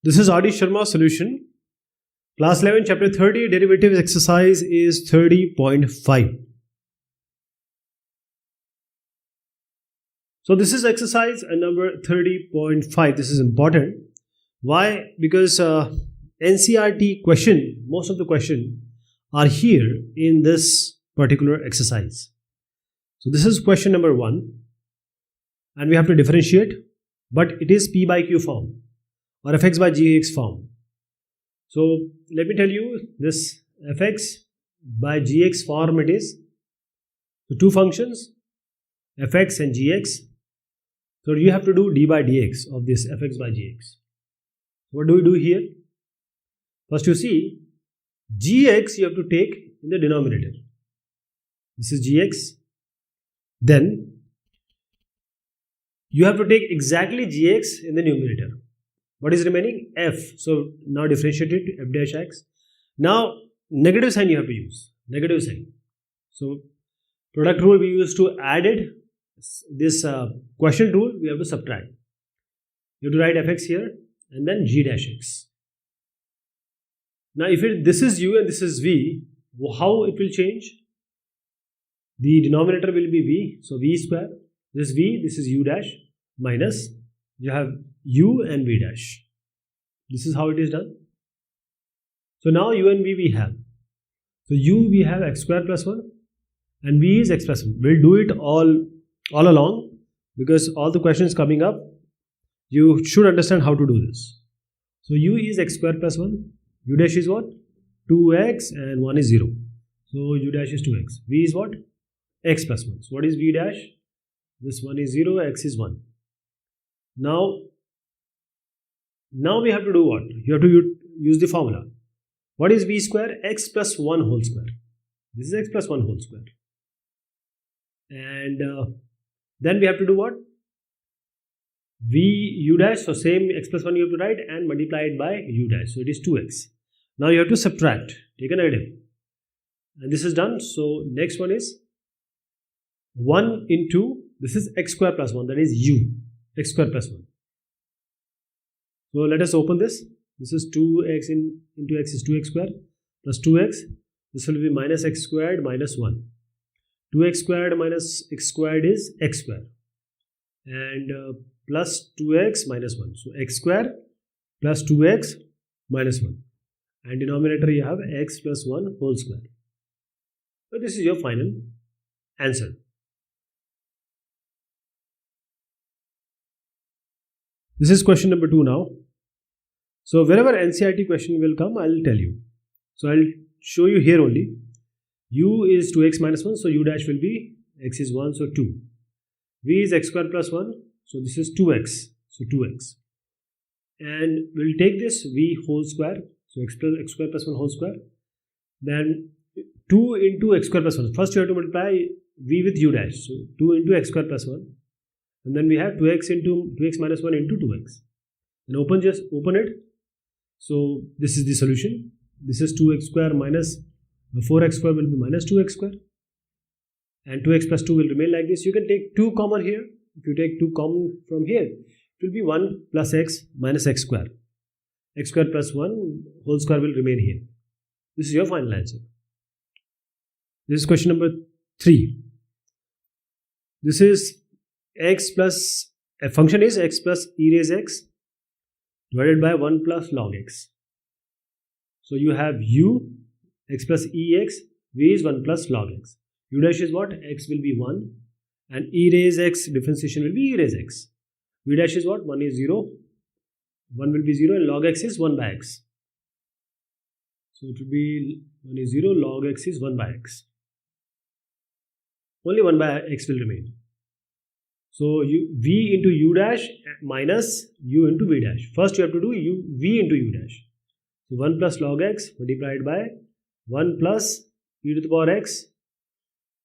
This is Adi Sharma solution. Class 11, chapter 30, derivatives exercise is 30.5. So this is exercise number 30.5. This is important. Why? Because NCERT question, most of the question are here in this particular exercise. So this is question number 1 and we have to differentiate, but it is P by Q form or fx by gx form. So let me tell you this fx by gx form it is. So two functions fx and gx. So you have to do d by dx of this fx by gx. What do we do here? First you see gx you have to take in the denominator. This is gx. Then you have to take exactly gx in the numerator. What is remaining? F. So now differentiate it to f dash x. Now negative sign you have to use. Negative sign. So product rule we use to add it. This quotient rule we have to subtract. You have to write fx here and then g dash x. Now if this is u and this is v, how it will change? The denominator will be v. So v square. This v, this is u dash minus you have u and v dash. This is how it is done. So now u and v we have. So u we have x square plus 1 and v is x plus 1. We'll do it all along because all the questions coming up you should understand how to do this. So u is x square plus 1. U dash is what? 2x and 1 is 0. So u dash is 2x. V is what? X plus 1. So what is v dash? This 1 is 0, x is 1. Now we have to do what? You have to use the formula. What is v square? X plus 1 whole square. This is x plus 1 whole square. And then we have to do what? V u dash. So same x plus 1 you have to write and multiply it by u dash. So it is 2x. Now you have to subtract. Take a negative. And this is done. So next one is 1 into, this is x square plus 1. That is u. X square plus 1. So let us open this. This is 2x into x is 2x square plus 2x. This will be minus x squared minus 1. 2x squared minus x squared is x square. And plus 2x minus 1. So x square plus 2x minus 1. And denominator you have x plus 1 whole square. So this is your final answer. This is question number 2 now. So wherever NCERT question will come, I will tell you. So I will show you here only. U is 2x minus 1, so u dash will be x is 1, so 2. V is x square plus 1, so this is 2x, so 2x. And we'll take this v whole square, so x square plus 1 whole square. Then 2 into x square plus 1. First you have to multiply v with u dash, so 2 into x square plus 1. And then we have 2x minus 1 into 2x. And open it. So this is the solution. This is 2x square minus 4x square will be minus 2x square. And 2x plus 2 will remain like this. You can take 2 common here. If you take 2 common from here, it will be 1 plus x minus x square. X square plus 1 whole square will remain here. This is your final answer. This is question number 3. This is x plus, a function is x plus e raise x divided by 1 plus log x. So you have u, x plus ex, v is 1 plus log x. U dash is what? X will be 1 and e raise x differentiation will be e raise x. V dash is what? 1 is 0, 1 will be 0 and log x is 1 by x. So it will be 1 is 0, log x is 1 by x. Only 1 by x will remain. So v into u dash minus u into v dash. First you have to do v into u dash. So 1 plus log x multiplied by 1 plus e to the power x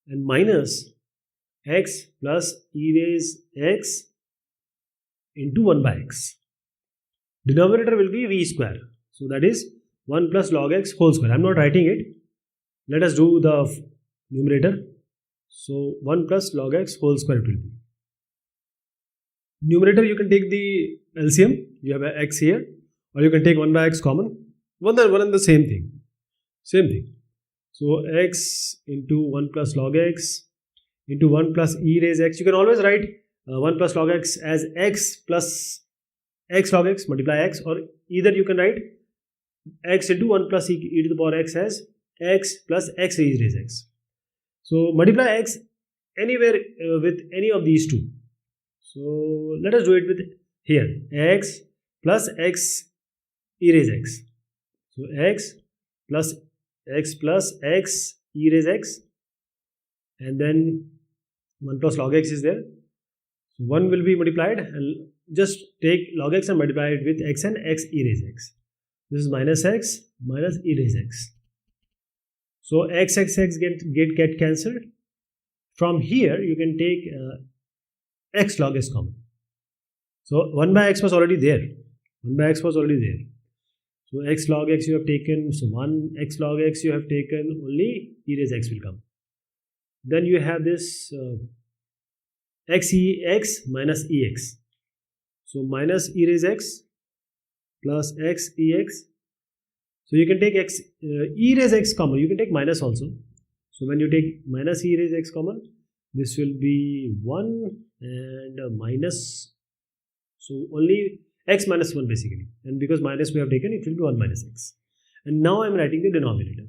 and minus x plus e raise x into 1 by x. Denominator will be v square. So that is 1 plus log x whole square. I am not writing it. Let us do the numerator. So 1 plus log x whole square it will be. Numerator you can take the LCM. You have a x here. or you can take 1 by x common. One and the same thing. So x into 1 plus log x into 1 plus e raised x. You can always write 1 plus log x as x plus x log x multiply x, or either you can write x into 1 plus e to the power x as x plus x raised x. So multiply x anywhere with any of these two. So let us do it with here x plus x e raised x. So x plus x e raised x, and then 1 plus log x is there. So 1 will be multiplied, and just take log x and multiply it with x and x e raised x. This is minus x minus e raised x. So x get cancelled. From here you can take x log x common. So 1 by x was already there. So x log x you have taken. So 1 x log x you have taken. Only e raised x will come. Then you have this x e x minus ex. So minus e raised x plus x ex. So you can take x e raised x common. You can take minus also. So when you take minus e raised x common, this will be 1 and minus. So only x minus 1 basically. And because minus we have taken, it will be 1 minus x. And now I am writing the denominator.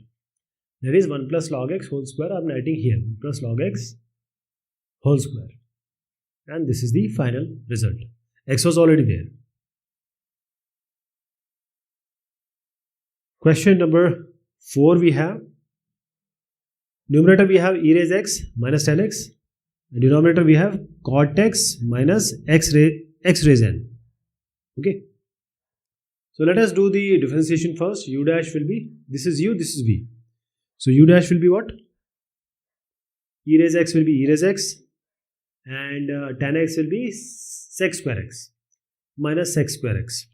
That is 1 plus log x whole square. I am writing here 1 plus log x whole square. And this is the final result. X was already there. Question number 4 we have. Numerator we have e raised x minus 10x. And denominator we have cot x minus x raised n. Okay. So let us do the differentiation first. U dash will be, this is u, this is v. So u dash will be what? E raised x will be e raised x, and 10x will be sec square x minus sec square x.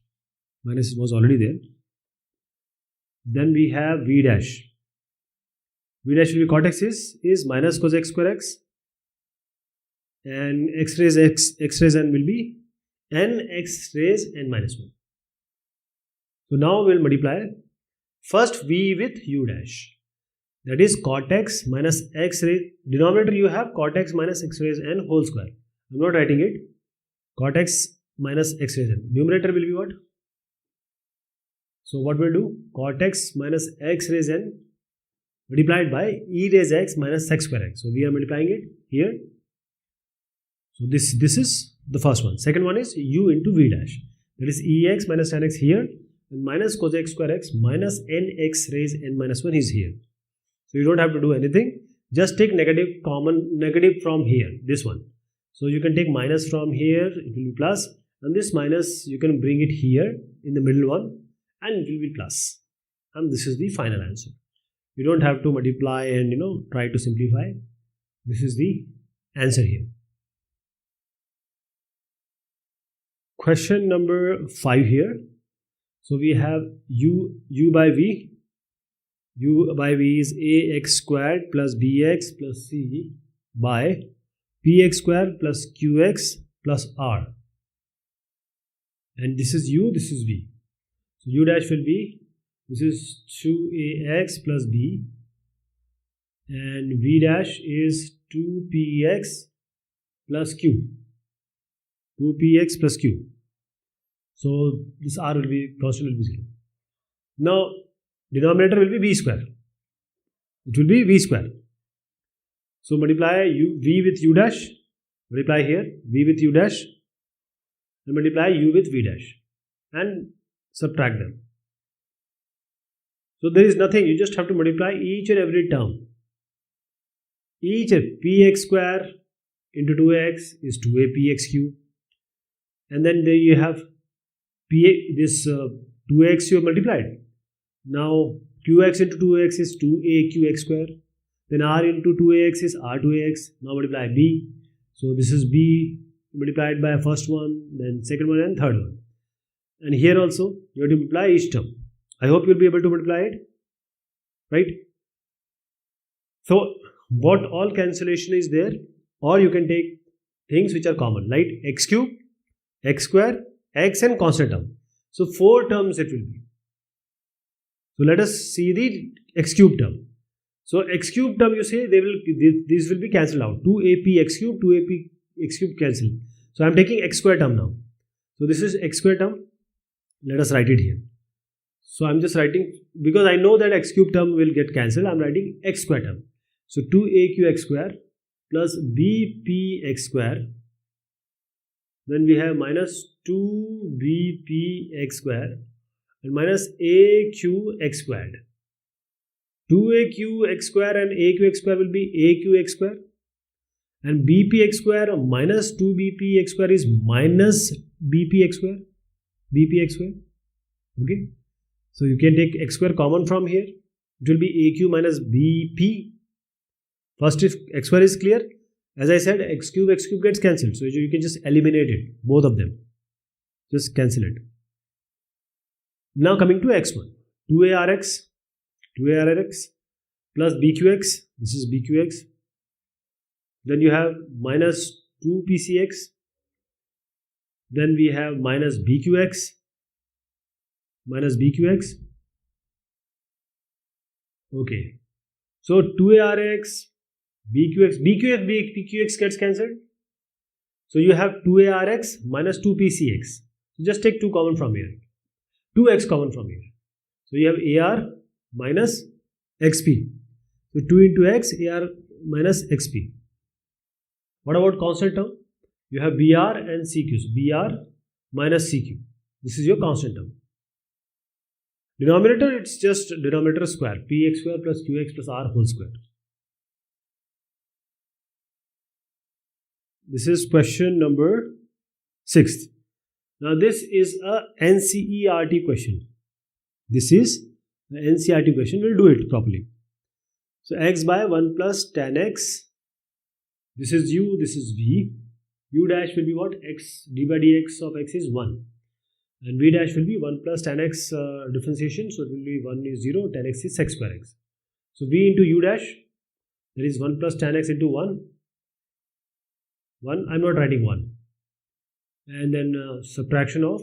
Minus was already there. Then we have v dash. V dash will be cot x is minus cos x square x, and x raised n will be n x raised n minus 1. So now we will multiply first v with u dash. That is cot x minus x raised, denominator you have cot x minus x raised n whole square. I am not writing it. Cot x minus x raised n. Numerator will be what? So what we will do? Cot x minus x raised n multiplied by e raised x minus sec square x. So we are multiplying it here. So this is the first one. Second one is u into v dash. That is ex minus 10x here, and minus cos x square x minus nx raised n minus 1 is here. So you don't have to do anything. Just take negative from here, this one. So you can take minus from here, it will be plus, and this minus you can bring it here in the middle one, and it will be plus. And this is the final answer. You don't have to multiply and try to simplify. This is the answer here. Question number 5 here. So we have u by v. U by v is ax squared plus bx plus c by px squared plus qx plus r. And this is u, this is v. So u dash will be, this is 2ax plus b, and v dash is 2px plus q. 2px plus q. So this r will be, constant will be 0. Now denominator will be v square. It will be v square. So multiply v with u dash. Multiply here v with u dash, and multiply u with v dash, and subtract them. So there is nothing. You just have to multiply each and every term. Each px square into 2x is 2a px cube, and then there you have this 2x you have multiplied. Now qx into 2x is 2a qx square. Then r into 2ax is r 2ax. Now multiply b. So this is b multiplied by first one, then second one, and third one. And here also you have to multiply each term. I hope you will be able to multiply it, right? So what all cancellation is there, or you can take things which are common, like x cube, x square, x and constant term. So 4 terms it will be. So let us see the x cube term. So x cube term, you say these will be cancelled out. 2ap x cube, 2ap x cube cancel. So I am taking x square term now. So this is x square term. Let us write it here. So I am just writing, because I know that x cube term will get cancelled, I am writing x square term. So 2aq x square plus bp x square. Then we have minus 2bp x square and minus aq x squared. 2aq x square and aq x square will be aq x square, and bp x square minus 2bp x square is minus bp x square, bp x square. Okay, so you can take x square common from here. It will be aq minus bp. First, if x square is clear, as I said, x cube gets cancelled, so you can just eliminate it, both of them, just cancel it. Now coming to x1, 2arx plus bqx, this is bqx. Then you have minus 2pcx. Then we have minus bqx. Okay. So 2arx, bqx gets cancelled. So you have 2arx minus 2pcx. So just take 2 common from here. 2x common from here. So you have ar minus xp. So 2 into x, ar minus xp. What about constant term? You have br and cq. So br minus cq. This is your constant term. Denominator, it's just denominator square. Px square plus qx plus r whole square. This is question number 6. Now this is a NCERT question. This is the NCERT question. We'll do it properly. So x by 1 plus tan x. This is u, this is v. U dash will be what? X, d by dx of x is 1. And v dash will be 1 plus tan x differentiation. So it will be 1 is 0, tan x is sec square x. So v into u dash, that is 1 plus tan x into 1. I'm not writing 1. And then subtraction of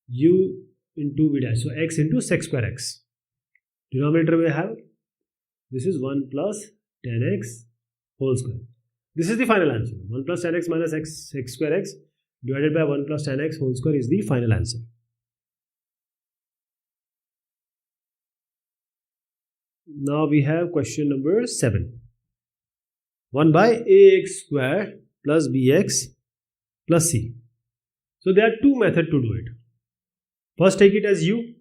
u into v dash. So x into sec square x. Denominator we have, this is 1 plus tan x whole square. This is the final answer. 1 plus tan x minus x sec square x divided by 1 plus tan x whole square is the final answer. Now we have question number 7. 1 by ax square plus bx plus c. So there are 2 methods to do it. First, take it as u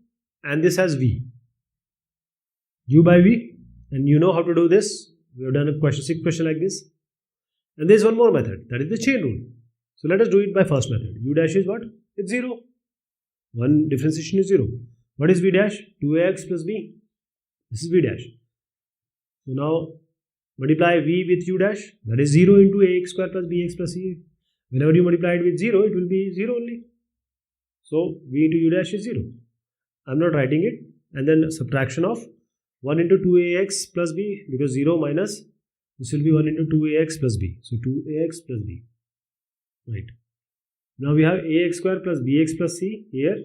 and this as v. U by v, and you know how to do this. We have done a question 6 question like this. And there is one more method, that is the chain rule. So let us do it by first method. U dash is what? It's 0. One differentiation is 0. What is v dash? 2ax plus b. This is v dash. So now multiply v with u dash, that is 0 into ax square plus bx plus c. Whenever you multiply it with 0, it will be 0 only. So v into u dash is 0. I am not writing it. And then subtraction of 1 into 2ax plus b, because 0 minus, this will be 1 into 2ax plus b. So 2ax plus b. Right. Now we have ax square plus bx plus c here.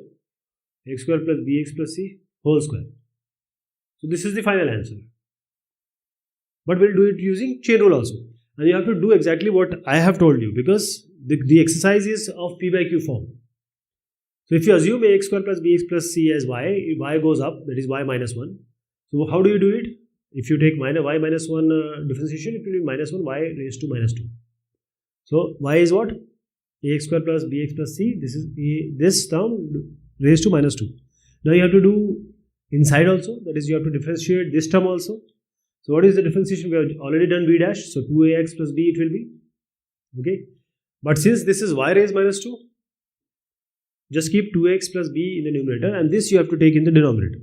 X square plus bx plus c whole square. So this is the final answer. But we'll do it using chain rule also. And you have to do exactly what I have told you, because the exercise is of p by q form. So if you assume ax square plus bx plus c as y goes up, that is y minus 1. So how do you do it? If you take y minus 1 differentiation, it will be minus 1 y raised to minus 2. So y is what? Ax square plus bx plus c. This is this term raised to minus 2. Now you have to do inside also. That is, you have to differentiate this term also. So what is the differentiation? We have already done v dash. So 2ax plus b it will be. Okay. But since this is y raised minus 2, just keep 2x plus b in the numerator, and this you have to take in the denominator.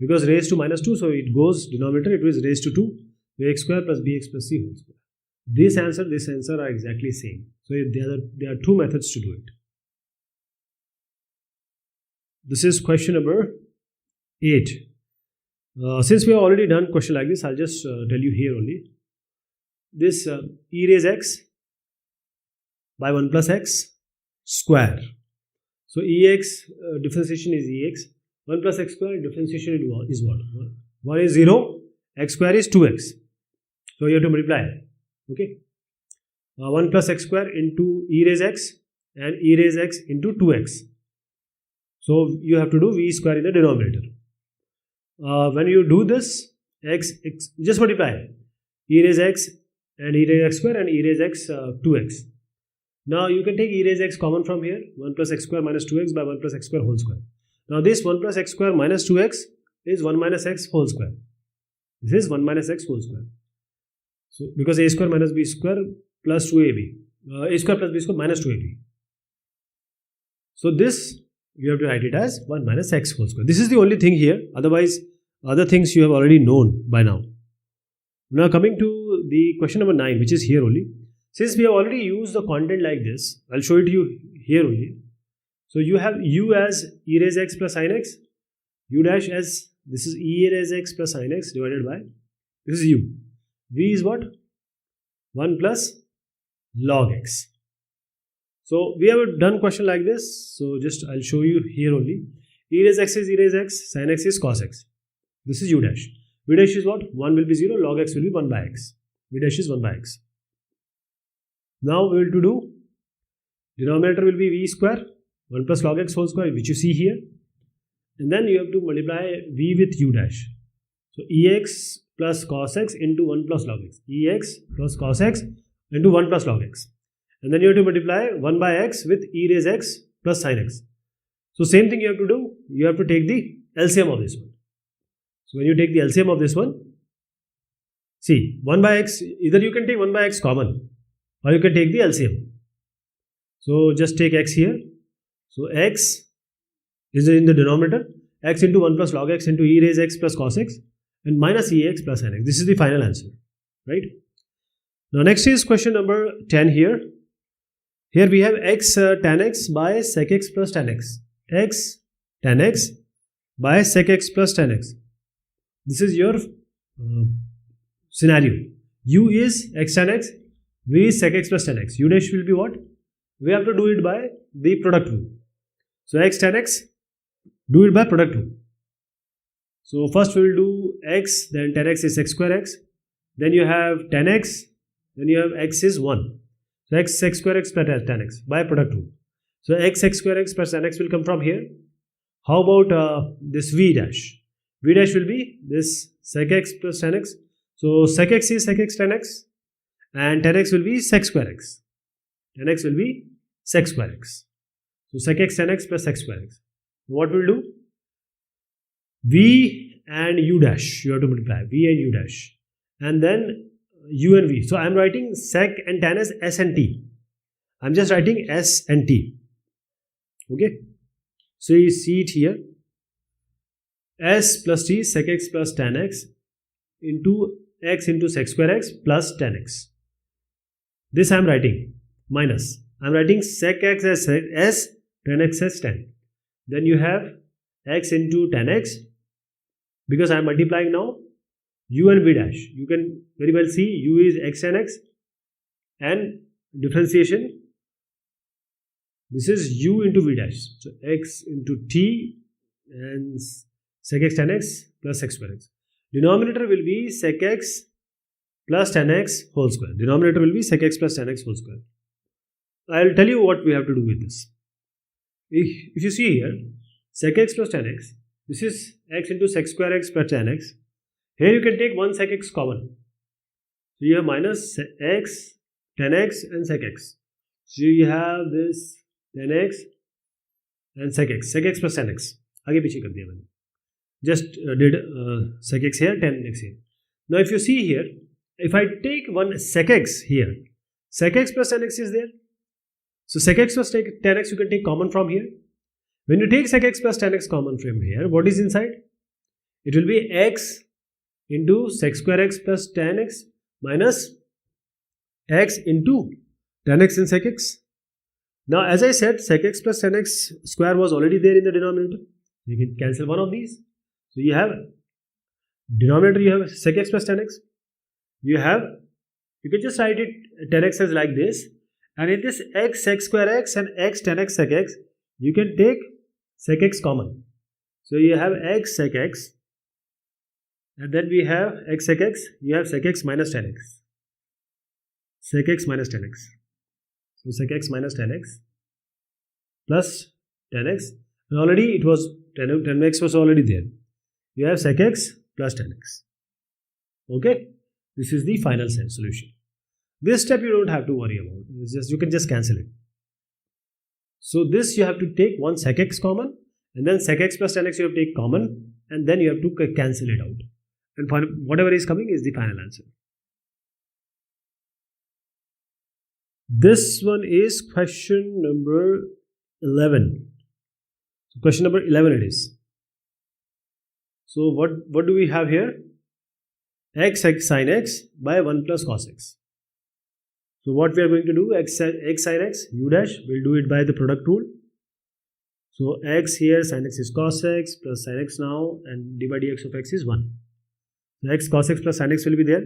Because raised to minus 2, so it goes denominator, it was raised to 2, ax square plus bx plus c whole square. This answer are exactly same. So there are 2 methods to do it. This is question number 8. Since we have already done question like this, I'll just tell you here only. This e raise x by 1 plus x square. So Ex differentiation is Ex. 1 plus x square differentiation is what? 1 is 0, x square is 2x. So you have to multiply. Okay. 1 plus x square into e raise x and e raise x into 2x. So you have to do v square in the denominator. When you do this, x just multiply e raise x and e raise x square and e raise x 2x. Now you can take e raise x common from here, 1 plus x square minus 2x by 1 plus x square whole square. Now this 1 plus x square minus 2x is 1 minus x whole square. This is 1 minus x whole square. So because a square minus b square plus 2ab, a square plus b square minus 2ab. So this you have to write it as 1 minus x whole square. This is the only thing here. Otherwise, other things you have already known by now. Now coming to the question number 9, which is here only. Since we have already used the content like this, I'll show it to you here only. So you have u as e raise x plus sin x, u dash as, this is e raise x plus sin x divided by, this is u. V is what? 1 plus log x. So we have done question like this. So just I'll show you here only. E raise x is e raise x, sin x is cos x. This is u dash. V dash is what? 1 will be 0, log x will be 1 by x. V dash is 1 by x. Now we will to do, denominator will be v square, 1 plus log x whole square, which you see here. And then you have to multiply v with u dash. So ex plus cos x into 1 plus log x. Ex plus cos x into 1 plus log x. And then you have to multiply 1 by x with e raise x plus sin x. So same thing you have to do. You have to take the LCM of this one. So when you take the LCM of this one, see 1 by x, either you can take 1 by x common or you can take the LCM. So just take x here. So x is in the denominator, x into 1 plus log x into e raise x plus cos x and minus ex plus sin x. This is the final answer, right? Now next is question number 10 here. Here we have x tan x by sec x plus tan x. X tan x by sec x plus tan x. This is your scenario. U is x tan x, v is sec x plus tan x. U dash will be what? We have to do it by the product rule. So x tan x, do it by product rule. So first we will do x, then tan x is x square x. Then you have tan x, then you have x is 1. So x square x plus tan x by product rule. So x square x plus tan x will come from here. How about this v dash? V dash will be this sec x plus tan x. So sec x is sec x tan x and tan x will be sec square x. Tan x will be sec square x. So sec x tan x plus sec square x. What will do? V and u dash you have to multiply. V and u dash. And then u and v. So I am writing sec and tan as s and t. I am just writing s and t. Okay. So you see it here. S plus t sec x plus tan x into x into sec square x plus tan x. This I am writing minus. I am writing sec x as s, tan x as tan. Then you have x into tan x. Because I am multiplying now u and v dash. You can very well see u is x tan x and differentiation. This is u into v dash. So x into t and sec x tan x plus sec square x. Denominator will be sec x plus tan x whole square. Denominator will be sec x plus tan x whole square. I will tell you what we have to do with this. If you see here, sec x plus tan x, this is x into sec square x plus tan x. Here you can take one sec x common. So you have minus x, tan x and sec x. So you have this tan x and sec x plus tan x. आगे पीछे कर दिया मैंने. Just did sec x here, tan x here. Now if you see here, if I take one sec x here, sec x plus tan x is there. So sec x plus tan x you can take common from here. When you take sec x plus tan x common from here, what is inside? It will be x into sec square x plus tan x minus x into tan x and sec x. Now as I said, sec x plus tan x square was already there in the denominator. You can cancel one of these. So you have denominator, you have sec x plus tan x. You can just write it tan x as like this. And in this x sec square x and x tan x sec x, you can take sec x common. So you have x sec x, and then we have x sec x, you have sec x minus tan x. Sec x minus tan x. So sec x minus tan x plus tan x. And already it was tan x was already there. You have sec x plus tan x. Okay, this is the final solution. This step you don't have to worry about. It's just, you can just cancel it. So this you have to take one sec x common, and then sec x plus tan x you have to take common, and then you have to cancel it out. And whatever is coming is the final answer. This one is question number 11. So question number 11 it is. So what do we have here? X sin x by 1 plus cos x. So what we are going to do, x sin x, u dash, we'll do it by the product rule. So x here, sin x is cos x plus sin x now, and d by dx of x is 1. So x cos x plus sin x will be there.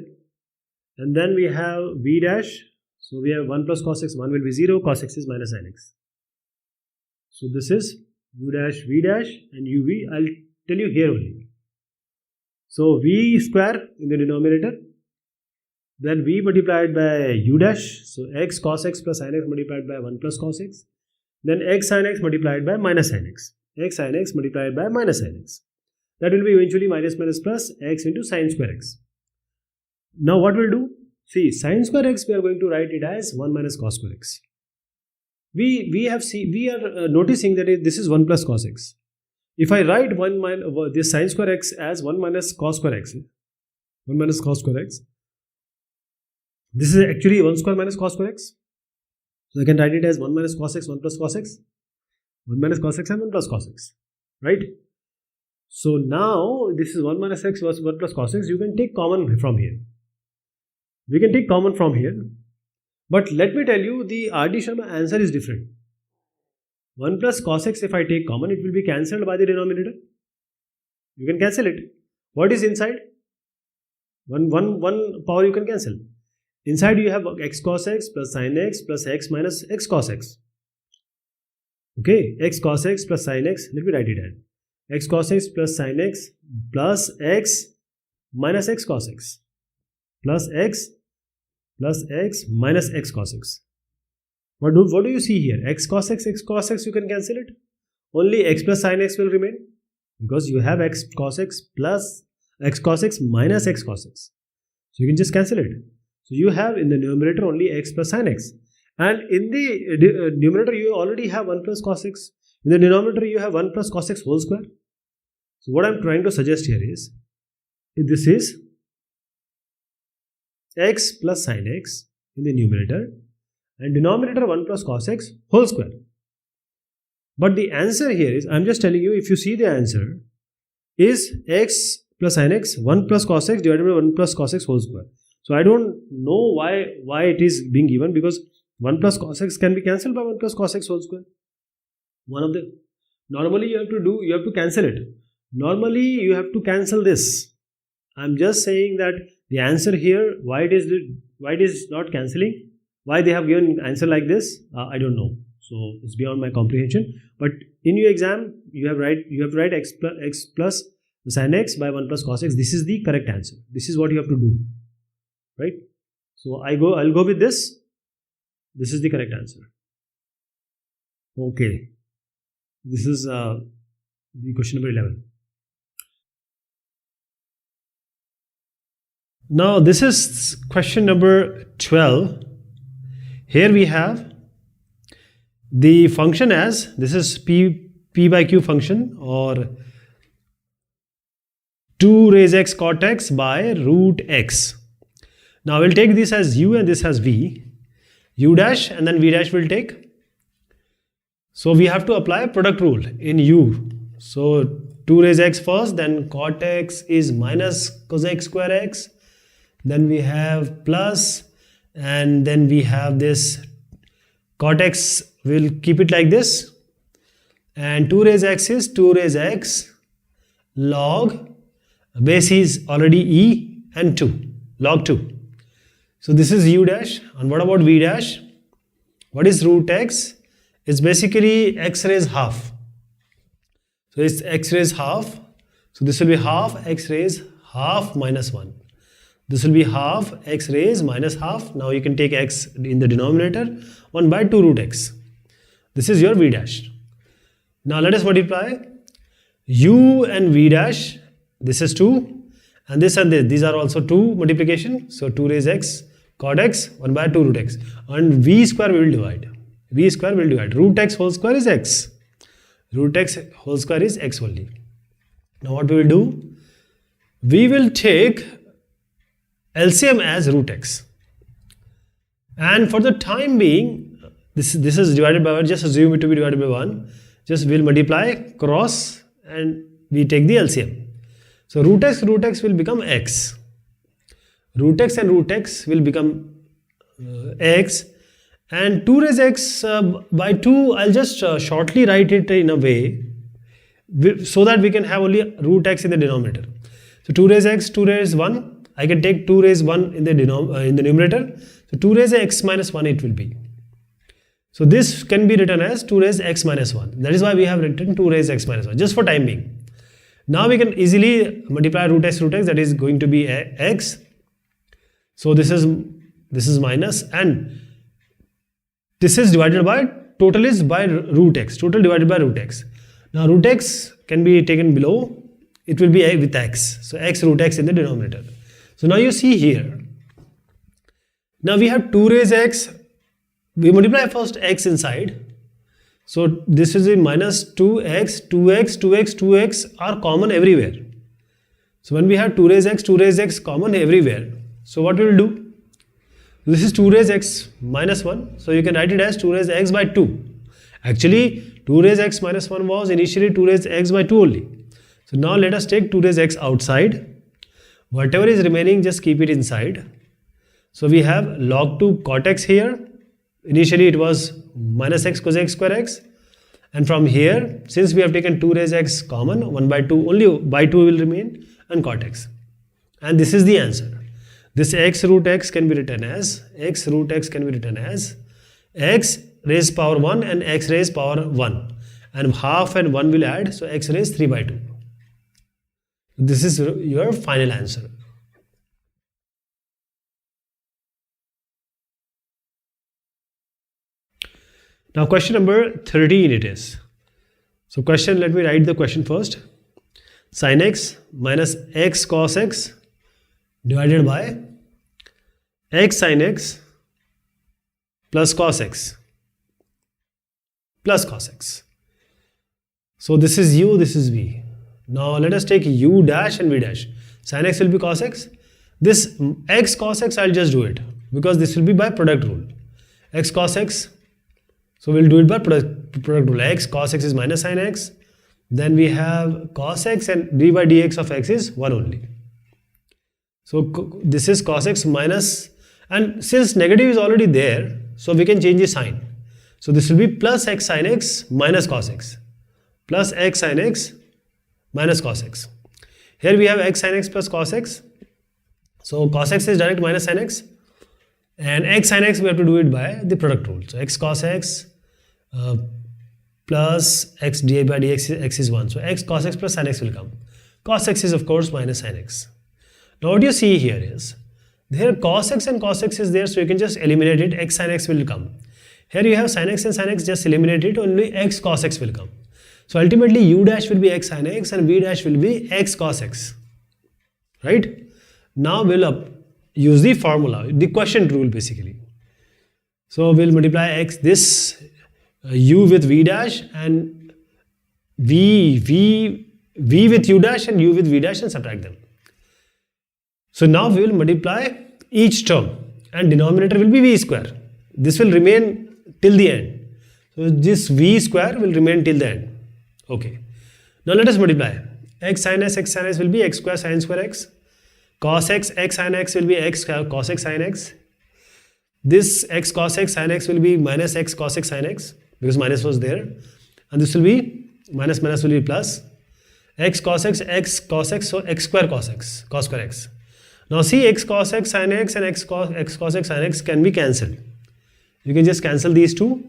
And then we have v dash. So we have 1 plus cos x, 1 will be 0, cos x is minus sin x. So this is u dash, v dash, and uv. I'll tell you here only. So v square in the denominator, then v multiplied by u dash, so x cos x plus sin x multiplied by 1 plus cos x, then x sin x multiplied by minus sin x, x sin x multiplied by minus sin x. That will be eventually minus plus x into sin square x. Now what we'll do? See, sin square x, we are going to write it as 1 minus cos square x. We are noticing that this is 1 plus cos x. If I write this sin square x as 1 minus cos square x, 1 minus cos square x, this is actually 1 square minus cos square x. So I can write it as 1 minus cos x, 1 plus cos x, 1 minus cos x and 1 plus cos x, right? So now this is 1 minus x was 1 plus cos x. You can take common from here. We can take common from here. But let me tell you, the R.D. Sharma answer is different. 1 plus cos x, if I take common, it will be cancelled by the denominator. You can cancel it. What is inside? One power you can cancel. Inside you have x cos x plus sin x plus x minus x cos x. Okay, x cos x plus sin x, let me write it down. X cos x plus sin x plus x minus x cos x plus x minus x cos x. What do you see here? X cos x, you can cancel it. Only x plus sin x will remain, because you have x cos x plus x cos x minus x cos x. So you can just cancel it. So you have in the numerator only x plus sin x. And in the numerator you already have 1 plus cos x. In the denominator you have 1 plus cos x whole square. So what I am trying to suggest here is, this is x plus sin x in the numerator, and denominator 1 plus cos x whole square. But the answer here is, I am just telling you, if you see the answer, is x plus sin x 1 plus cos x divided by 1 plus cos x whole square. So I don't know why it is being given, because 1 plus cos x can be cancelled by 1 plus cos x whole square. One of the, normally you have to cancel it. Normally you have to cancel this. I am just saying that the answer here, why it is not cancelling, why they have given answer like this, I don't know. So it's beyond my comprehension. But in your exam, you have to write x plus sin x by 1 plus cos x. This is the correct answer. This is what you have to do, right? So I'll go with this. This is the correct answer. Okay. This is the question number 11. Now this is question number 12. Here we have the function as, this is p by q function, or 2 raise x cot x by root x. Now we'll take this as u and this as v. U dash and then v dash will take. So we have to apply product rule in u. So 2 raise x first, then cot x is minus cos x square x. Then we have plus, and then we have this cot x, we'll keep it like this, and 2 raise x is 2 raise x log, base is already e and 2, log 2. So this is u dash, and what about v dash? What is root x? It's basically x raised half. So it's x raised half. So this will be half x raised half minus 1. This will be half x raised minus half. Now you can take x in the denominator, 1 by 2 root x. This is your v dash. Now let us multiply u and v dash. This is 2 and this and this. These are also 2 multiplication. So 2 raised x cot x 1 by 2 root x. And v square we will divide. V square will divide. Root x whole square is x. Root x whole square is x only. Now what we will do? We will take LCM as root x. And for the time being, this is divided by 1. Just assume it to be divided by 1. Just we'll multiply cross and we take the LCM. So root x will become x. Root x and root x will become x. And 2 raised x by 2, I'll just shortly write it in a way so that we can have only root x in the denominator. So 2 raised x, 2 raised 1, I can take 2 raised 1 in the numerator. So 2 raised x minus 1 it will be. So this can be written as 2 raised x minus 1. That is why we have written 2 raised x minus 1, just for time being. Now we can easily multiply root x, that is going to be x. So this is minus and this is divided by, total is by root x, total divided by root x. Now root x can be taken below, it will be with x. So x root x in the denominator. So now you see here, now we have 2 raised x, we multiply first x inside. So this is in minus 2x, 2x, 2x, 2x are common everywhere. So when we have 2 raised x common everywhere, so what we will do? This is 2 raised x minus 1. So you can write it as 2 raised x by 2. Actually 2 raised x minus 1 was initially 2 raised x by 2 only. So now let us take 2 raised x outside. Whatever is remaining, just keep it inside. So we have log 2 cot x here. Initially it was minus x cos x square x. And from here, since we have taken 2 raised x common, 1 by 2, only by 2 will remain and cot x. And this is the answer. This x root x can be written as x raised power 1 and x raised power 1. And half and 1 will add, so x raised 3 by 2. This is your final answer. Now question number 13 it is. So question, let me write the question first. Sin x minus x cos x divided by x sin x plus cos x plus cos x. So this is u, this is v. Now let us take u dash and v dash. Sin x will be cos x. This x cos x, I'll just do it because this will be by product rule. X cos x, so we'll do it by product rule. X cos x is minus sin x. Then we have cos x and d by dx of x is 1 only. So this is cos x minus, and since negative is already there, so we can change the sign. So this will be plus x sin x minus cos x. Plus x sin x minus cos x. Here we have x sin x plus cos x. So cos x is direct minus sin x. And x sin x we have to do it by the product rule. So x cos x plus x d by dx x is 1. So x cos x plus sin x will come. Cos x is of course minus sin x. Now what you see here is, here cos x and cos x is there, so you can just eliminate it, x sin x will come. Here you have sin x and sin x, just eliminate it, only x cos x will come. So ultimately u dash will be x sin x and v dash will be x cos x. Right? Now we'll use the formula, the quotient rule basically. So we'll multiply x, this u with v dash and v with u dash and u with v dash and subtract them. So now we will multiply each term and denominator will be v square. This will remain till the end. So this v square will remain till the end. Okay. Now let us multiply. X sin x will be x square sin square x. Cos x sin x will be x cos x sin x. This x cos x sin x will be minus x cos x sin x because minus was there. And this will be minus will be plus. X cos x, so x square cos x, cos square x. Now see x cos x sin x and x cos x sin x can be cancelled. You can just cancel these two.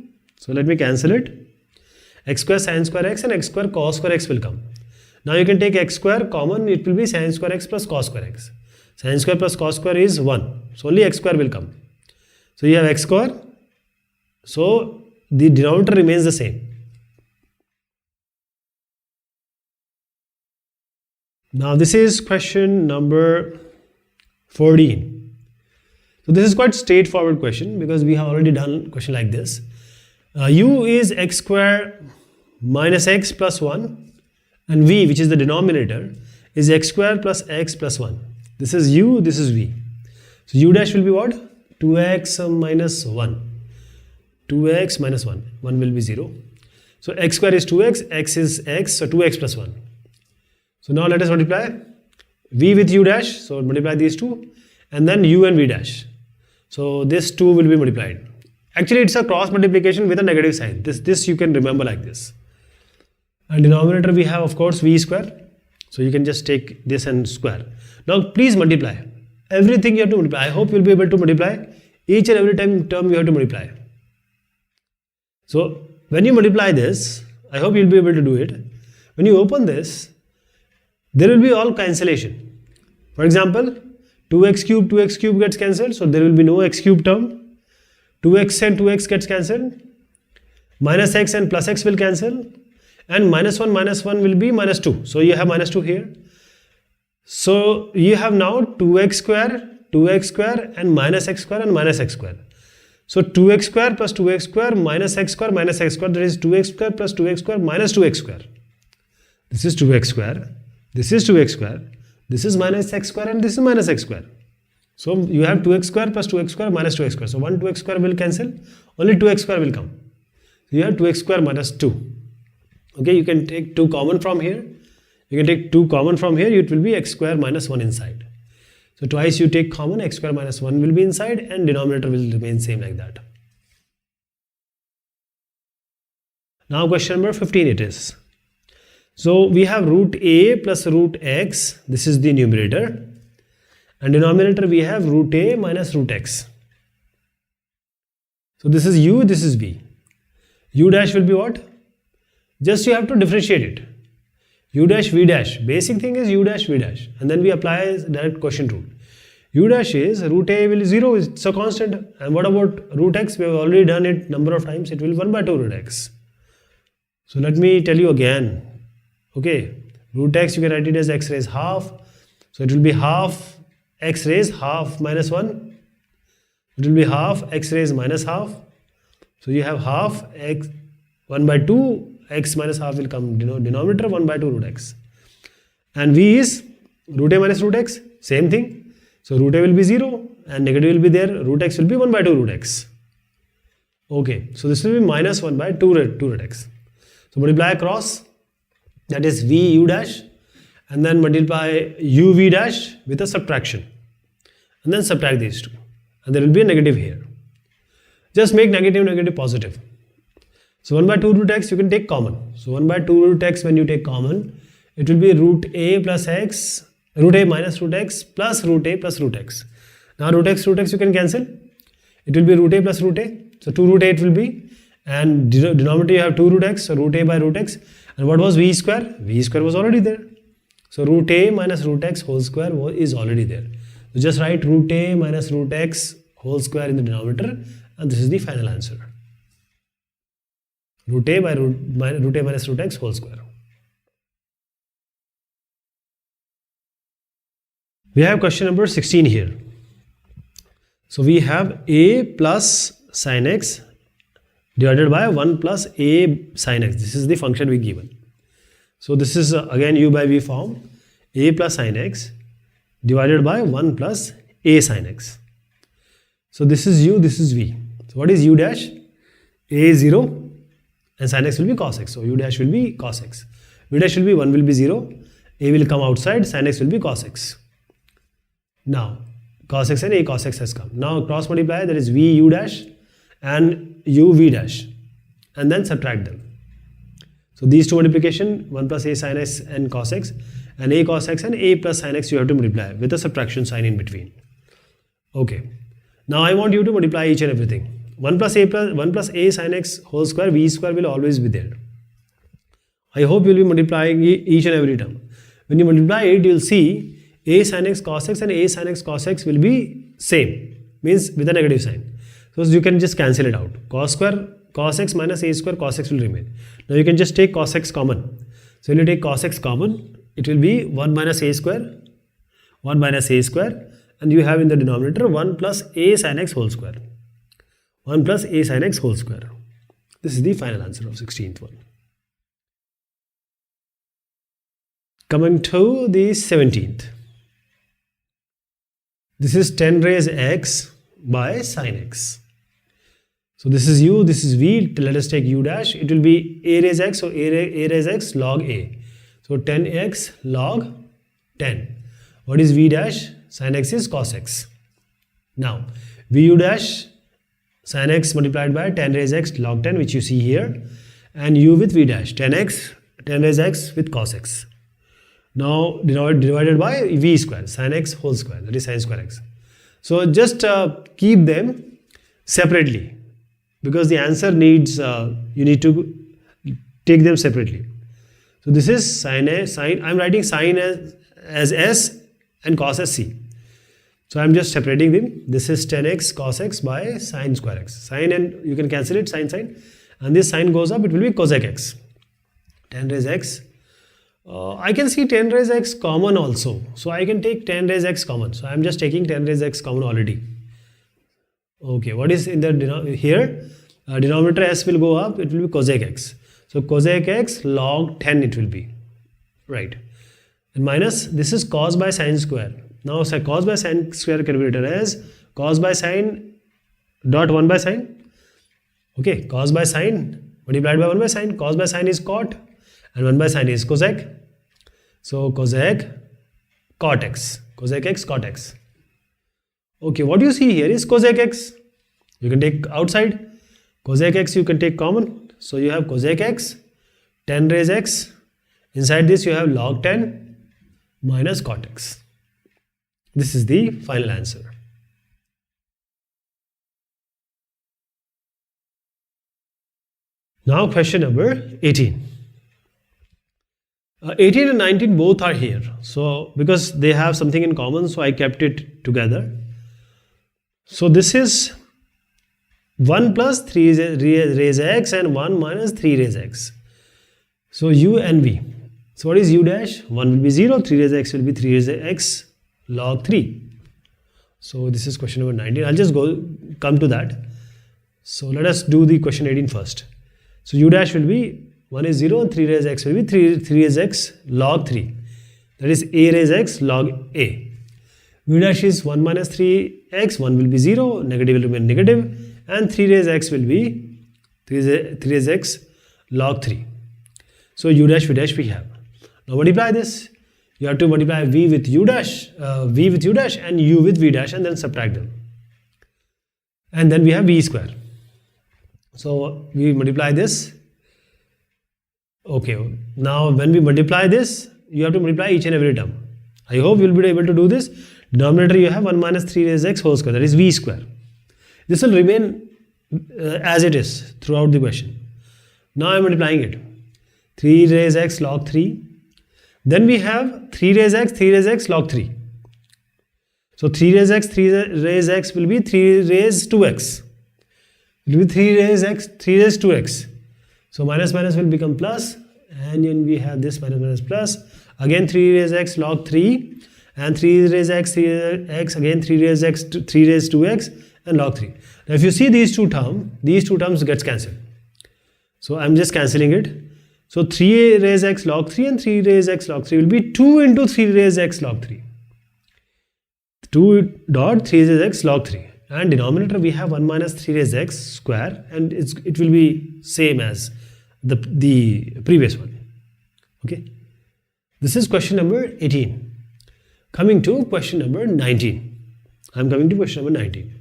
So let me cancel it. X square sin square x and x square cos square x will come. Now you can take x square common, it will be sin square x plus cos square x. Sin square plus cos square is 1. So only x square will come. So you have x square. So the denominator remains the same. Now this is question number 14. So this is quite straightforward question because we have already done question like this. U is x square minus x plus 1 and v, which is the denominator, is x square plus x plus 1. This is u, this is v. So u dash will be what? 2x minus 1. 2x minus 1. 1 will be 0. So x square is 2x, x is x, so 2x plus 1. So now let us multiply v with u dash, so multiply these two, and then u and v dash. So this 2 will be multiplied. Actually it's a cross multiplication with a negative sign. This you can remember like this. And denominator we have of course v square. So you can just take this and square. Now please multiply. Everything you have to multiply. I hope you will be able to multiply. Each and every term you have to multiply. So when you multiply this, I hope you will be able to do it. When you open this, there will be all cancellation. For example, 2x cube gets cancelled, so there will be no x cube term. 2x and 2x gets cancelled. Minus x and plus x will cancel. And minus 1 will be minus 2. So you have minus 2 here. So you have now 2x square and minus x square and minus x square. So 2x square plus 2x square minus x square, that is 2x square plus 2x square minus 2x square. This is 2x square. This is 2x square. This is minus x square and this is minus x square. So you have 2x square plus 2x square minus 2x square. So 1 2x square will cancel. Only 2x square will come. So you have 2x square minus 2. Okay, you can take 2 common from here. You can take 2 common from here. It will be x square minus 1 inside. So twice you take common, x square minus 1 will be inside and denominator will remain same like that. Now question number 15 it is. So we have root a plus root x. This is the numerator. And denominator we have root a minus root x. So this is u, this is v. U dash will be what? Just you have to differentiate it. U dash v dash. Basic thing is u dash v dash. And then we apply direct quotient rule. U dash is root a will 0, it's a constant. And what about root x? We have already done it number of times. It will 1 by 2 root x. So let me tell you again. Okay, root x you can write it as x raised half. So it will be half x raised half minus 1. It will be half x raised minus half. So you have half x 1 by 2 x minus half will come denominator 1 by 2 root x. And v is root a minus root x, same thing. So root a will be 0 and negative will be there. Root x will be 1 by 2 root x. Okay, so this will be minus 1 by 2 root x. So multiply across, that is v u dash, and then multiply u v dash with a subtraction. And then subtract these two. And there will be a negative here. Just make negative positive. So 1 by 2 root x you can take common. So 1 by 2 root x when you take common, it will be root a plus x, root a minus root x plus root a plus root x. Now root x you can cancel. It will be root a plus root a. So 2 root a it will be. And denominator you have 2 root x, so root a by root x. And what was v square? V square was already there. So root a minus root x whole square is already there. So just write root a minus root x whole square in the denominator, and this is the final answer. Root a by root a minus root x whole square. We have question number 16 here. So we have a plus sin x divided by 1 plus a sin x. This is the function we given. So this is again u by v form. A plus sin x divided by 1 plus a sin x. So this is u, this is v. So what is u dash? A is 0 and sin x will be cos x. So u dash will be cos x. V dash will be 1 will be 0. A will come outside, sin x will be cos x. Now cos x and a cos x has come. Now cross multiply, that is v u dash and u v dash, and then subtract them. So these two multiplication, 1 plus a sin x and cos x, and a cos x and a plus sin x you have to multiply with a subtraction sign in between. Okay. Now I want you to multiply each and everything. 1 plus a sin x whole square, v square will always be there. I hope you will be multiplying each and every term. When you multiply it, you will see a sin x cos x and a sin x cos x will be same, means with a negative sign. So you can just cancel it out. Cos x minus a square cos x will remain. Now you can just take cos x common. So when you take cos x common, it will be 1 minus a square, and you have in the denominator 1 plus a sin x whole square. 1 plus a sin x whole square. This is the final answer of 16th one. Coming to the 17th. This is 10 raised x by sin x. So this is u, this is v. Let us take u dash. It will be a raised x, so a raised x log a. So 10x log 10. What is v dash? Sin x is cos x. Now vu dash, sin x multiplied by 10 raised x log 10, which you see here, and u with v dash, 10 raised x with cos x. Now divided by v square, sin x whole square, that is sin square x. So just keep them separately, because the answer needs, you need to take them separately. So this is sin a, I'm writing sin as s and cos as c. So I'm just separating them. This is 10x cos x by sin square x. Sin, and you can cancel it, sin, and this sin goes up, it will be cosec x. 10 raised x. I can see 10 raised x common also. So I can take 10 raised x common. So I'm just taking 10 raised x common already. Okay, what is in the here? Denominator s will go up, it will be cosec x. So cosec x log 10 it will be. Right. And minus, this is cos by sin square. Now cos by sin square can be written as cos by sin dot 1 by sin. Okay, cos by sin multiplied by 1 by sin. Cos by sin is cot, and 1 by sin is cosec. So cosec cot x. Cosec x cot x. Okay, what you see here is cosec x. You can take outside. Cosec x you can take common. So you have cosec x, 10 raised x. Inside this you have log 10 minus cot x. This is the final answer. Now question number 18. 18 and 19 both are here. So because they have something in common, so I kept it together. So this is 1 plus 3 raised x and 1 minus 3 raised x. So u and v. So what is u dash? 1 will be 0, 3 raised x will be 3 raised x log 3. So this is question number 19. I'll just come to that. So let us do the question 18 first. So u dash will be 1 is 0 and 3 raised x will be 3 raised x log 3. That is a raised x log a. V dash is 1 minus 3x, 1 will be 0, negative will remain negative, and 3 raised x will be 3 raised x log 3. So u dash, v dash we have. Now multiply this. You have to multiply v with u dash and u with v dash, and then subtract them. And then we have v square. So we multiply this. Okay, now when we multiply this, you have to multiply each and every term. I hope you will be able to do this. Denominator you have 1 minus 3 raised x whole square, that is v square. This will remain as it is throughout the question. Now I am multiplying it. 3 raised x log 3. Then we have 3 raised x log 3. So 3 raised x will be 3 raised 2x. It will be 3 raised 2x. So minus minus will become plus, and then we have this minus minus plus. Again 3 raised x log 3, and 3 raised x, again 3 raised x, 3 raised 2x, and log 3. Now if you see these two terms gets cancelled. So I'm just cancelling it. So 3 raised x log 3 and 3 raised x log 3 will be 2 into 3 raised x log 3. 2 dot 3 raised x log 3. And denominator we have 1 minus 3 raised x square, and it will be same as the previous one. Okay. This is question number 18. Coming to question number 19. I'm coming to question number 19.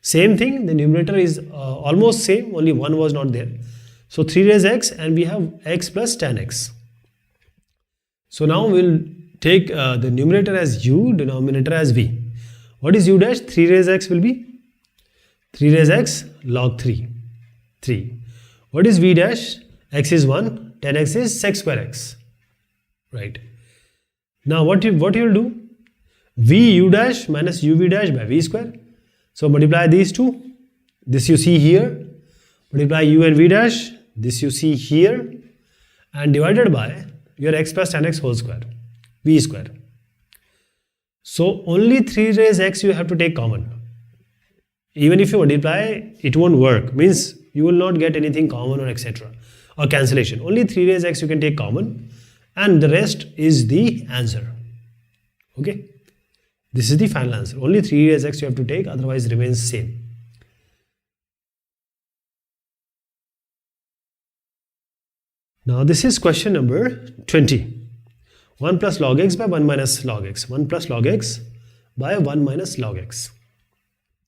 Same thing, the numerator is almost same, only 1 was not there. So 3 raised x, and we have x plus tan x. So now we'll take the numerator as u, denominator as v. What is u dash? 3 raised x will be 3 raised x log 3. 3. What is v dash? X is 1, 10x is sec square x. Right. Now what you will do? V u dash minus uv dash by v square. So multiply these two. This you see here. Multiply u and v dash. This you see here. And divided by your x plus 10x whole square. V square. So only 3 raised x you have to take common. Even if you multiply, it won't work. Means you will not get anything common or etc. or cancellation. Only 3 raised x you can take common, and the rest is the answer. Okay, this is the final answer. Only 3 raised x you have to take, otherwise it remains same. Now this is question number 20. 1 plus log x by 1 minus log x. 1 plus log x by 1 minus log x.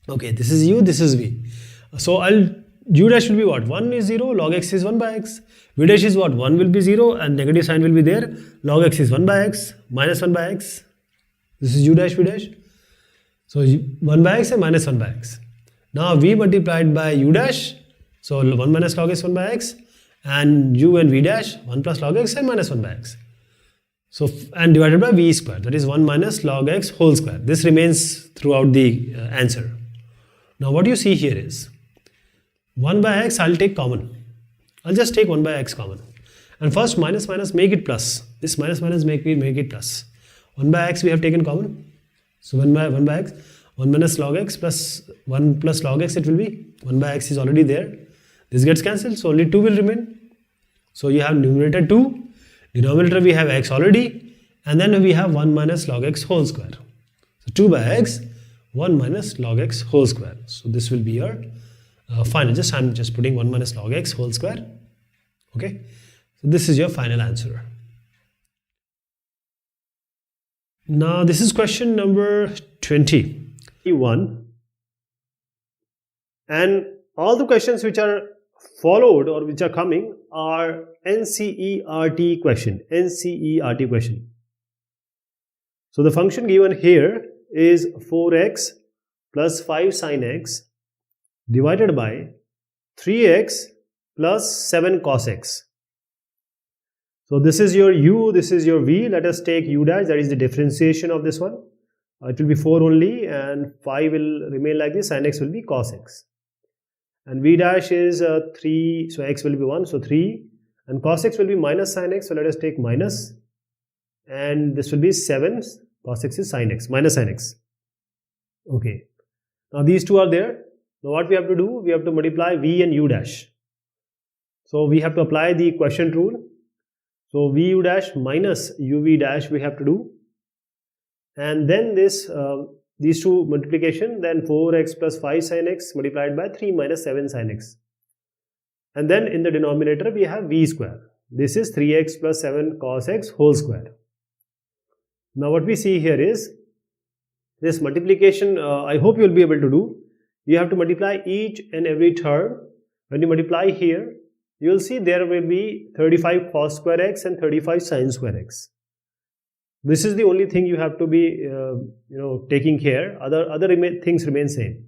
Okay, this is u, this is v. So u dash will be what? 1 is 0, log x is 1 by x. V dash is what? 1 will be 0 and negative sign will be there. Log x is 1 by x, minus 1 by x. This is u dash, v dash. So 1 by x and minus 1 by x. Now v multiplied by u dash. So 1 minus log x 1 by x. And u and v dash 1 plus log x and minus 1 by x. So and divided by v square, that is 1 minus log x whole square. This remains throughout the answer. Now what you see here is 1 by x I'll take common. I'll just take 1 by x common. And first minus minus make it plus. This minus minus make it plus. 1 by x we have taken common. So 1 by x, 1 minus log x plus 1 plus log x it will be. 1 by x is already there. This gets cancelled, so only 2 will remain. So you have numerator 2, denominator we have x already, and then we have 1 minus log x whole square. So 2 by x, 1 minus log x whole square. So this will be your final. I'm just putting 1 minus log x whole square. Okay. So this is your final answer. Now this is question number 21. And all the questions which are followed or which are coming are NCERT question. NCERT question. So the function given here is 4x plus 5 sin x divided by 3x plus 7 cos x. So this is your u, this is your v. Let us take u dash, that is the differentiation of this one. It will be 4 only and 5 will remain like this, sin x will be cos x. And v dash is 3, so x will be 1, so 3. And cos x will be minus sin x, so let us take minus. And this will be 7, cos x is sin x, minus sin x. Okay. Now these two are there. Now what we have to do? We have to multiply v and u dash. So we have to apply the quotient rule. So v u dash minus uv dash we have to do. And then this these two multiplication, then 4x plus 5 sin x multiplied by 3 minus 7 sin x. And then in the denominator we have v square. This is 3x plus 7 cos x whole square. Now what we see here is this multiplication, I hope you will be able to do. You have to multiply each and every term. When you multiply here, you will see there will be 35 cos square x and 35 sin square x. This is the only thing you have to be taking care. Other things remain same.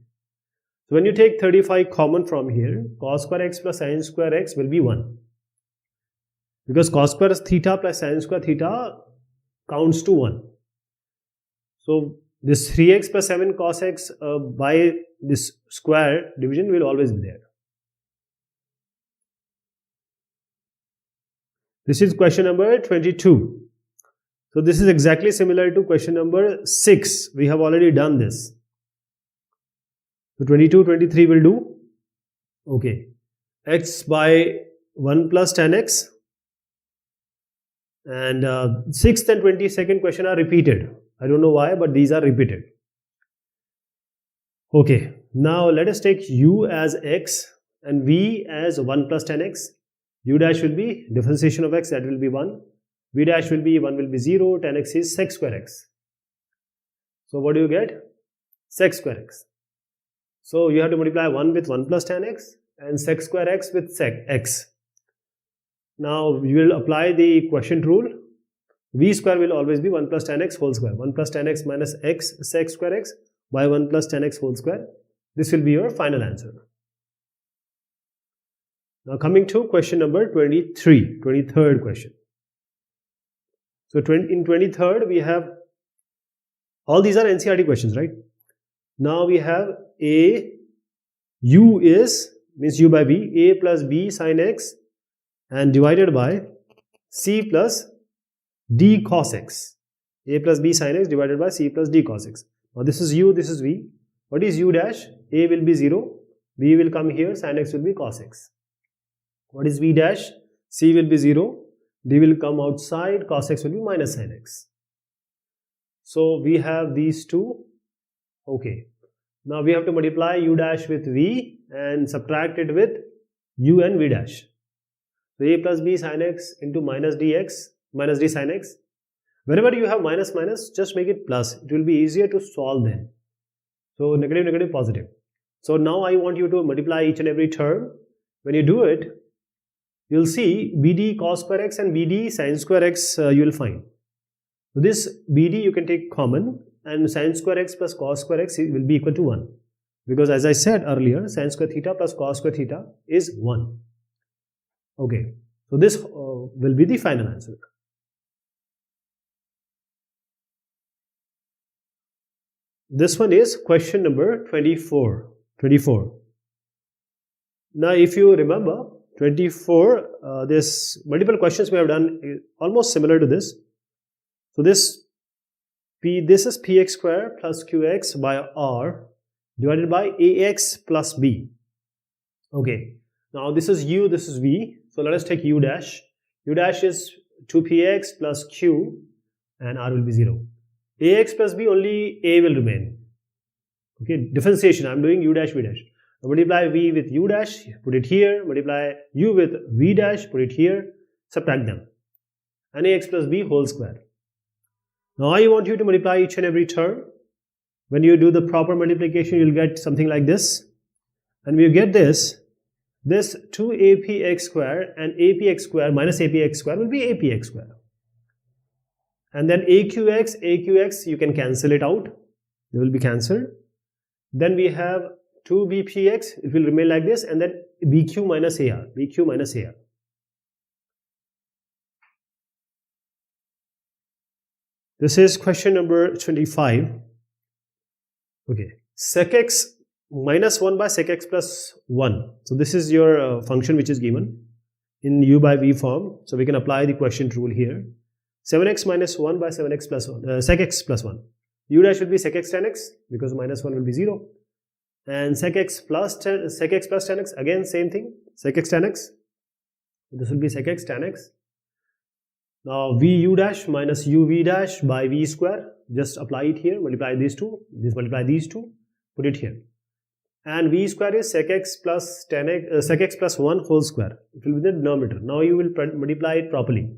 So when you take 35 common from here, cos square x plus sin square x will be 1. Because cos square theta plus sin square theta counts to 1. So this 3x plus 7 cos x by this square division will always be there. This is question number 22. So this is exactly similar to question number 6. We have already done this. So 22, 23 will do. Okay. X by 1 plus 10x. And 6th and 22nd question are repeated. I don't know why, but these are repeated. Okay. Now let us take u as x and v as 1 plus 10x. U dash will be differentiation of x, that will be 1. V dash will be 1 will be 0, 10x is sec square x. So what do you get? Sec square x. So you have to multiply 1 with 1 plus 10x and sec square x with sec x. Now you will apply the quotient rule. V square will always be 1 plus 10x whole square. 1 plus 10x minus x sec square x by 1 plus 10x whole square. This will be your final answer. Now coming to question number 23, 23rd question. So in 23rd we have, all these are NCERT questions, right? Now we have u is, means u by b, a plus b sin x and divided by c plus d cos x. A plus b sin x divided by c plus d cos x. Now this is u, this is v. What is u dash? A will be 0, b will come here, sin x will be cos x. What is v dash? C will be 0, d will come outside, cos x will be minus sin x. So we have these two. Okay. Now we have to multiply u dash with v and subtract it with u and v dash. So a plus b sin x into minus dx, minus d sin x. Whenever you have minus minus, just make it plus. It will be easier to solve then. So negative, negative, positive. So now I want you to multiply each and every term. When you do it, you'll see bd cos square x and bd sin square x you will find. So this bd you can take common, and sin square x plus cos square x will be equal to 1. Because as I said earlier, sin square theta plus cos square theta is 1. Okay, so this will be the final answer. This one is question number 24. Now if you remember, 24, there's multiple questions we have done almost similar to this. So this is px square plus qx by r divided by ax plus b. Okay, now this is u, this is v. So let us take u dash. U dash is 2px plus q and r will be 0. Ax plus b, only a will remain. Okay, differentiation, I am doing u dash v dash. Now multiply v with u dash, put it here. Multiply u with v dash, put it here. Subtract them. And ax plus b whole square. Now I want you to multiply each and every term. When you do the proper multiplication, you will get something like this. And when you get this 2apx square and apx square minus apx square will be apx square. And then aqx, you can cancel it out. They will be cancelled. Then we have 2bpx, it will remain like this, and then bq minus ar, bq minus ar. This is question number 25. Okay, sec x minus 1 by sec x plus 1. So this is your function which is given in u by v form. So we can apply the quotient rule here. 7x minus 1 by 7x plus 1, sec x plus 1. U dash will be sec x tan x because minus 1 will be 0. And sec x plus tan x, again same thing, sec x tan x. This will be sec x tan x. Now v u dash minus u v dash by v square. Just apply it here, multiply these two, multiply these two, put it here. And v square is sec x plus tan x, sec x plus 1 whole square. It will be the denominator. Now you will multiply it properly.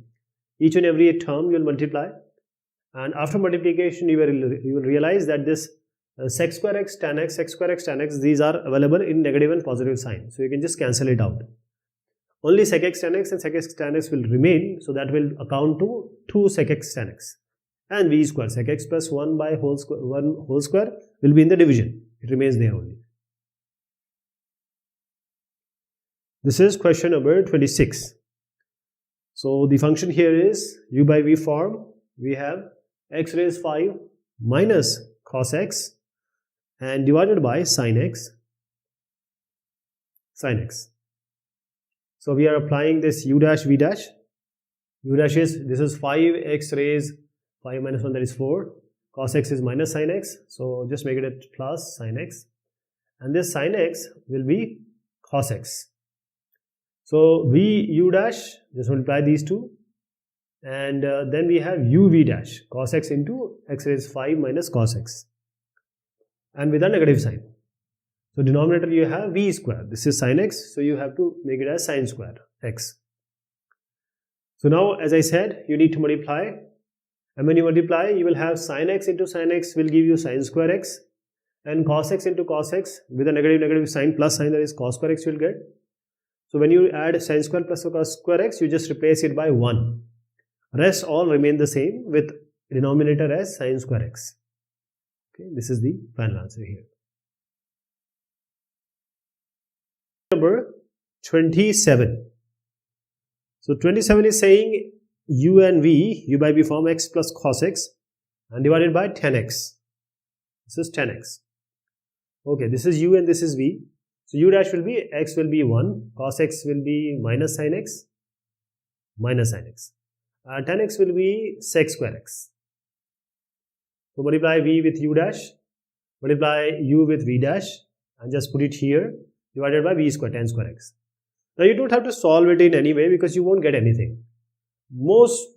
Each and every term you will multiply, and after multiplication you will realize that this sec square x tan x, sec square x tan x, these are available in negative and positive sign. So you can just cancel it out. Only sec x tan x and sec x tan x will remain, so that will account to 2 sec x tan x. And v square, sec x plus 1 by whole square will be in the division. It remains there only. This is question number 26. So the function here is u by v form. We have x raised 5 minus cos x and divided by sin x. So we are applying this u dash v dash. U dash is, this is 5x raised 5 minus 1, that is 4. Cos x is minus sin x. So just make it a plus sin x. And this sin x will be cos x. So v u dash, just multiply these two, and then we have u v dash, cos x into x raised 5 minus cos x, and with a negative sign. So denominator you have v square, this is sin x, so you have to make it as sin square x. So now as I said, you need to multiply, and when you multiply you will have sin x into sin x will give you sin square x, and cos x into cos x with a negative sign plus sign, that is cos square x you will get. So when you add sin square plus cos square x, you just replace it by 1. Rest all remain the same with denominator as sin square x. Okay, this is the final answer here. number 27. So 27 is saying u and v, u by v form x plus cos x and divided by 10x. This is 10x. Okay, this is u and this is v. So u dash will be, x will be 1, cos x will be minus sin x, minus sin x. 10x will be sec square x. So multiply v with u dash, multiply u with v dash and just put it here, divided by v square, 10 square x. Now you don't have to solve it in any way because you won't get anything. Most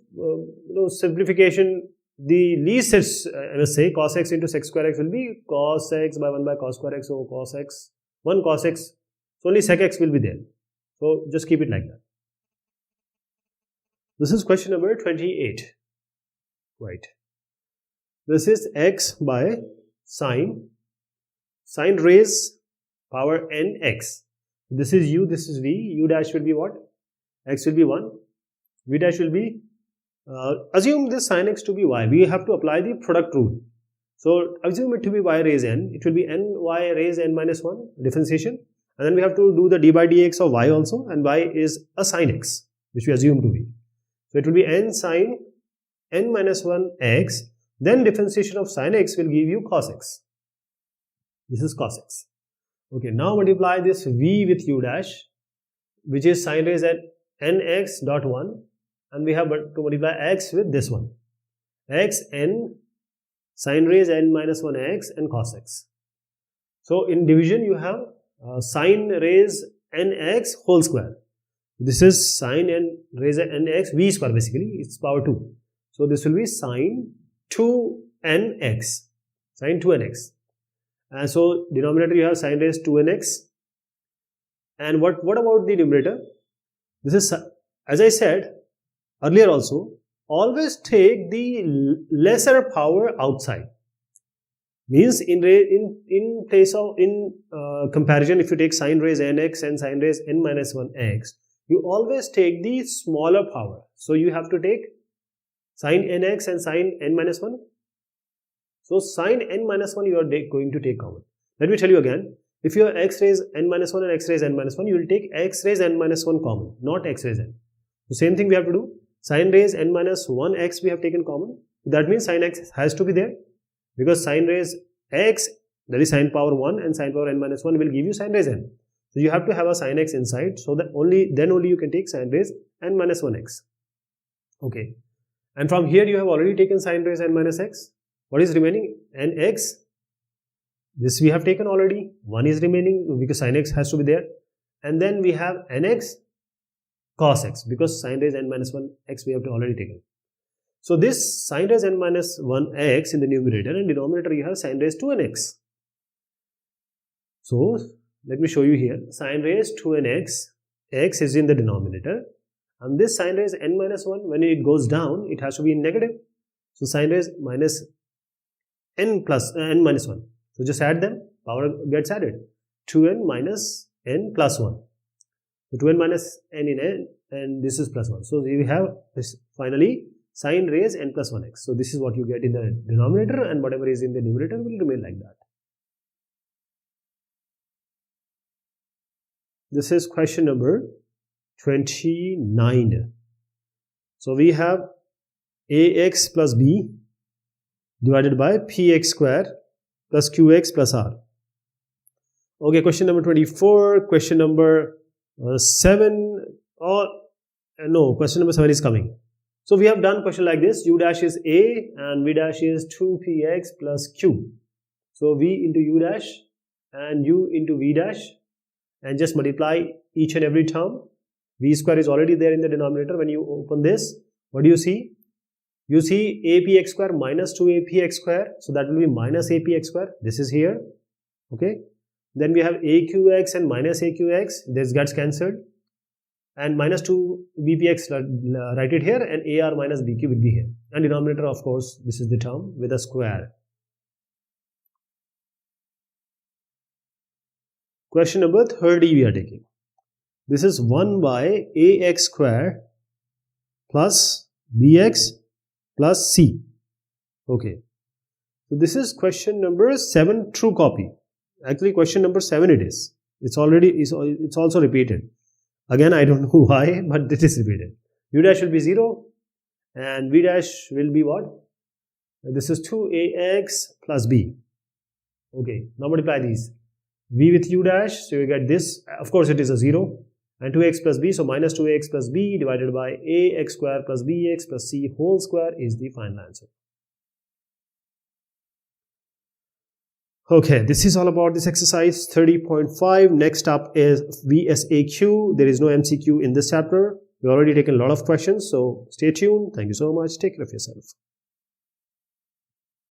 simplification, the least is, let's say cos x into sec square x will be cos x by 1 by cos square x over cos x, 1 cos x, so only sec x will be there. So just keep it like that. This is question number 28. Right. This is x by sine raise power nx. This is u, this is v. U dash will be what? X will be 1. V dash will be, assume this sin x to be y. We have to apply the product rule. So assume it to be y raise n. It will be ny raise n minus 1 differentiation. And then we have to do the d by dx of y also. And y is a sin x, which we assume to be. So it will be n sin n minus 1 x. Then differentiation of sin x will give you cos x. This is cos x. Okay, now multiply this v with u dash, which is sin raise at nx dot 1, and we have to multiply x with this one, x n sin raise n minus 1 x and cos x. So in division you have sin raise nx whole square. This is sin n raise nx v square, basically it's power 2. So this will be sin 2nx, sin 2nx. And so denominator you have sin raised 2nx. And what about the numerator? This is, as I said earlier also, always take the lesser power outside. Means in place of comparison, if you take sin raised nx and sin raised n minus 1 x, you always take the smaller power. So you have to take sin nx and sin n minus 1. So sin n minus 1 you are going to take common. Let me tell you again. If you have x raised n minus 1 and x raised n minus 1, you will take x raised n minus 1 common, not x raised n. The same thing we have to do. Sin raised n minus 1 x we have taken common. That means sin x has to be there. Because sin raised x, that is sin power 1 and sin power n minus 1 will give you sin raised n. So you have to have a sin x inside, so that then only you can take sin raised n minus 1 x. Okay. And from here you have already taken sin raised n minus x. What is remaining? Nx. This we have taken already. 1 is remaining because sin x has to be there. And then we have nx cos x, because sin raised n minus 1 x we have already taken. So this sin raised n minus 1 x in the numerator, and denominator you have sin raised 2nx. So let me show you here. Sin raised 2nx, x is in the denominator, and this sin raised n minus 1, when it goes down, it has to be in negative. So sin raised minus n plus n minus 1. So just add them, power gets added. 2n minus n plus 1. So 2n minus n in n, and this is plus 1. So we have this finally sin raised n plus 1x. So this is what you get in the denominator, and whatever is in the numerator will remain like that. This is question number 29. So we have ax plus b divided by px square plus qx plus r. Okay, question number 24, question number 7, or no, question number 7 is coming. So we have done question like this. U dash is a and v dash is 2px plus q. So v into u dash and u into v dash, and just multiply each and every term. V square is already there in the denominator. When you open this, what do you see? You see apx square minus 2apx square. So that will be minus apx square. This is here. Okay. Then we have aqx and minus aqx. This gets cancelled. And minus 2 bpx, write it here, and ar minus bq will be here. And denominator, of course, this is the term with a square. Question number 30 we are taking. This is 1 by ax square plus bx plus c. Okay. So this is question number 7, true copy. Actually question number 7 it is. It's also repeated. Again, I don't know why, but this is repeated. U dash will be 0 and V dash will be what? This is 2ax plus b. Okay, now multiply these. V with U dash, so you get this. Of course, it is a 0. And 2x plus b, so minus 2ax plus b divided by ax square plus bx plus c whole square is the final answer. Okay, this is all about this exercise 30.5. Next up is VSAQ. There is no MCQ in this chapter. We've already taken a lot of questions, so stay tuned. Thank you so much. Take care of yourself.